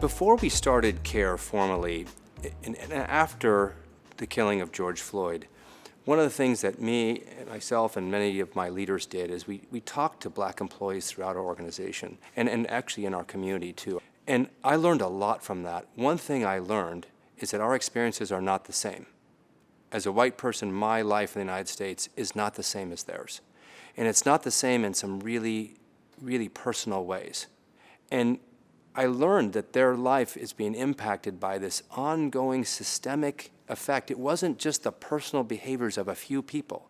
Before we started CARE formally, and after the killing of George Floyd, one of the things that myself and many of my leaders did is we talked to Black employees throughout our organization and actually in our community too. And I learned a lot from that. One thing I learned is that our experiences are not the same. As a white person, my life in the United States is not the same as theirs. And it's not the same in some really, really personal ways. And I learned that their life is being impacted by this ongoing systemic effect. It wasn't just the personal behaviors of a few people.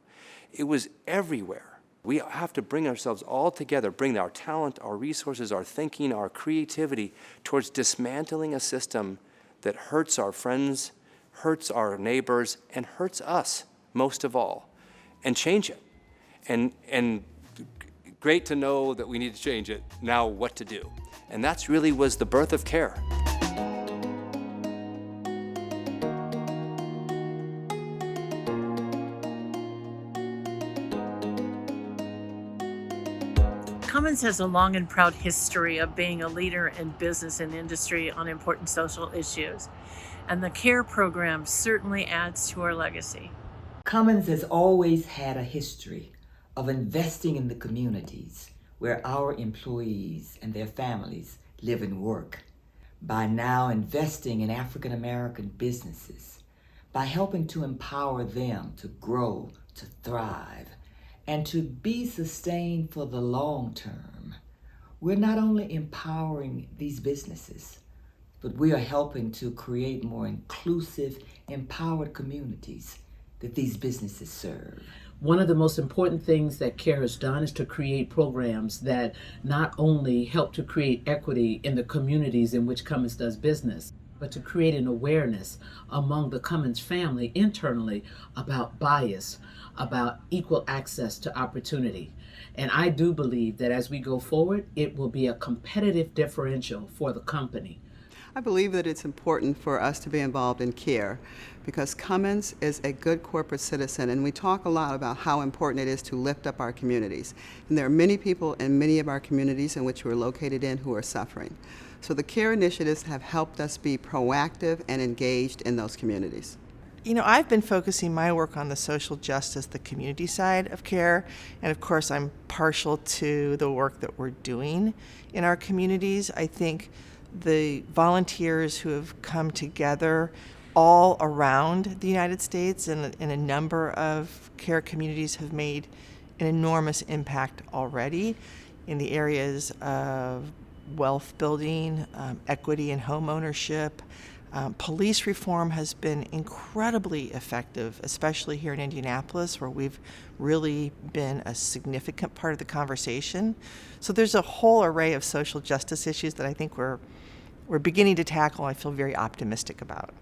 It was everywhere. We have to bring ourselves all together, bring our talent, our resources, our thinking, our creativity towards dismantling a system that hurts our friends, hurts our neighbors, and hurts us most of all, and change it. And great to know that we need to change it. Now what to do? And that's really was the birth of CARE. Cummins has a long and proud history of being a leader in business and industry on important social issues, and the CARE program certainly adds to our legacy. Cummins has always had a history of investing in the communities where our employees and their families live and work, by now investing in African American businesses, by helping to empower them to grow, to thrive, and to be sustained for the long term. We're not only empowering these businesses, but we are helping to create more inclusive, empowered communities that these businesses serve. One of the most important things that CARE has done is to create programs that not only help to create equity in the communities in which Cummins does business, but to create an awareness among the Cummins family internally about bias, about equal access to opportunity. And I do believe that as we go forward, it will be a competitive differential for the company. I believe that it's important for us to be involved in CARE because Cummins is a good corporate citizen, and we talk a lot about how important it is to lift up our communities. And there are many people in many of our communities in which we're located in who are suffering. So the CARE initiatives have helped us be proactive and engaged in those communities. You know, I've been focusing my work on the social justice, the community side of CARE, and of course I'm partial to the work that we're doing in our communities. I think the volunteers who have come together all around the United States and in a number of CARE communities have made an enormous impact already in the areas of wealth building, equity and home ownership. Police reform has been incredibly effective, especially here in Indianapolis, where we've really been a significant part of the conversation. So there's a whole array of social justice issues that I think we're beginning to tackle. I feel very optimistic about.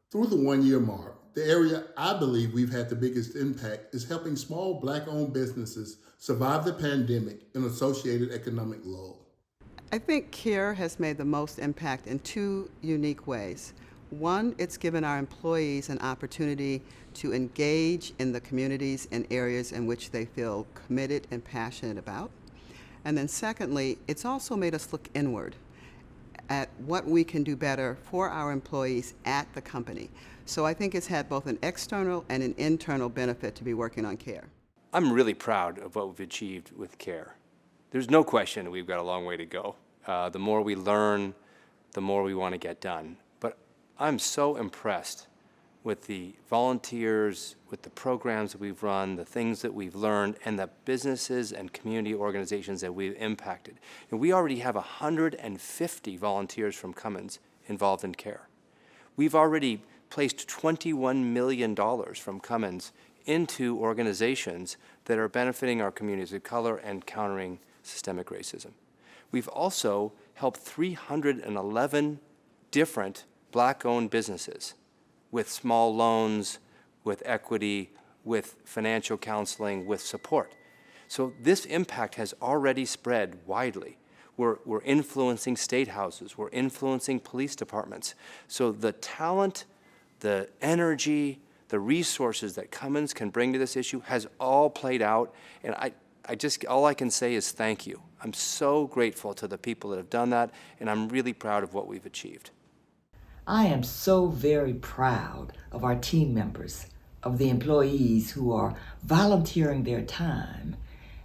Through the 1-year mark, the area I believe we've had the biggest impact is helping small Black-owned businesses survive the pandemic and associated economic lull. I think CARE has made the most impact in two unique ways. One, it's given our employees an opportunity to engage in the communities and areas in which they feel committed and passionate about. And then secondly, it's also made us look inward at what we can do better for our employees at the company. So I think it's had both an external and an internal benefit to be working on CARE. I'm really proud of what we've achieved with CARE. There's no question we've got a long way to go. The more we learn, the more we want to get done. But I'm so impressed with the volunteers, with the programs that we've run, the things that we've learned, and the businesses and community organizations that we've impacted. And we already have 150 volunteers from Cummins involved in CARE. We've already placed $21 million from Cummins into organizations that are benefiting our communities of color and countering systemic racism. We've also helped 311 different Black-owned businesses with small loans, with equity, with financial counseling, with support. So this impact has already spread widely. We're influencing state houses, we're influencing police departments. So the talent, the energy, the resources that Cummins can bring to this issue has all played out, and all I can say is thank you. I'm so grateful to the people that have done that, and I'm really proud of what we've achieved. I am so very proud of our team members, of the employees who are volunteering their time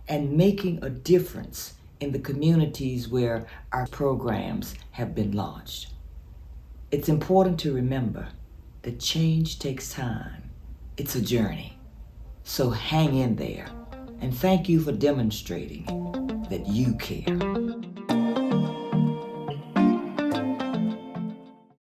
and making a difference in the communities where our programs have been launched. It's important to remember that change takes time. It's a journey. So hang in there, and thank you for demonstrating that you care.